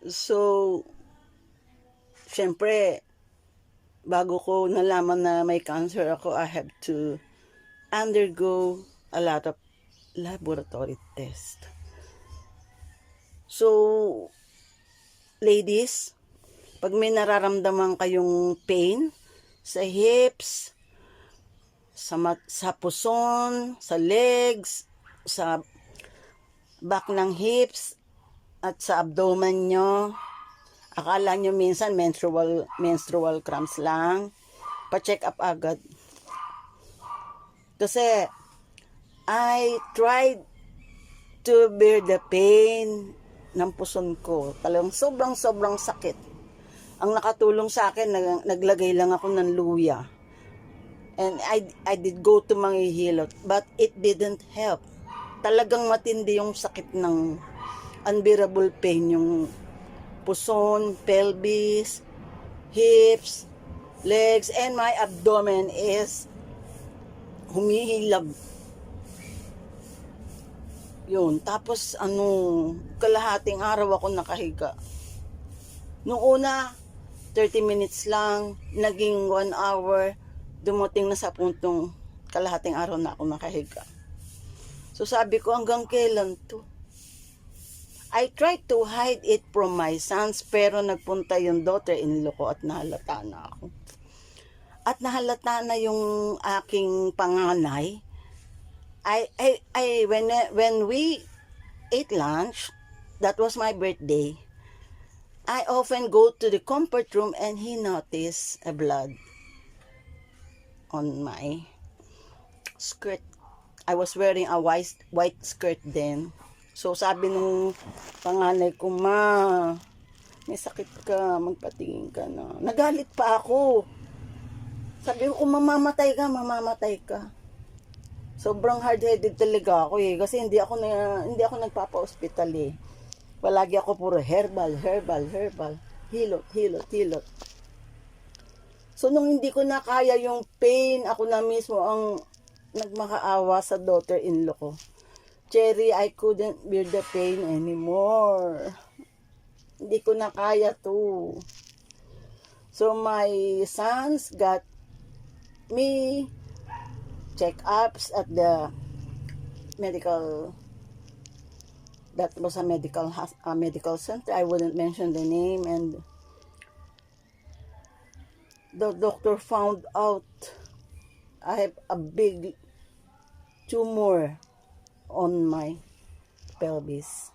So, syempre, bago ko nalaman na may cancer ako, I have to undergo a lot of laboratory tests. So, ladies, pag may nararamdaman kayong pain sa hips, sa puson, sa legs, sa back ng hips, at sa abdomen nyo, akala nyo minsan menstrual cramps lang, pa-check up agad. Kasi I tried to bear the pain ng puson ko. Talagang sobrang sakit. Ang nakatulong sa akin, naglagay lang ako ng luya. And I did go to manghihilot, but it didn't help. Talagang matindi yung sakit ng unbearable pain, yung puson, pelvis, hips, legs, and my abdomen is humihilab. Yun. Tapos, kalahating araw ako nakahiga. Noong una, 30 minutes lang, naging 1 hour, dumating na sa puntong kalahating araw na ako nakahiga. So sabi ko, hanggang kailan to? I tried to hide it from my sons, pero nagpunta yung daughter-in-law ko at nahalata na ako. At nahalata na yung aking panganay. When we ate lunch, that was my birthday, I often go to the comfort room and he noticed a blood on my skirt. I was wearing a white skirt then. So sabi nung panganay ko, ma, may sakit ka, magpatingin ka na. Nagalit pa ako. Sabi ko, kung mamamatay ka. Sobrang hard-headed talaga ako eh. Kasi hindi ako nagpapa-hospital eh. Palagi ako puro herbal. Hilot. So, nung hindi ko na kaya yung pain, ako na mismo ang nagmakaawa sa daughter-in-law ko. Cherry, I couldn't bear the pain anymore. Hindi ko na kaya to. So, my sons got me check-ups at the medical, that was a medical center. I wouldn't mention the name, and the doctor found out I have a big tumor on my pelvis.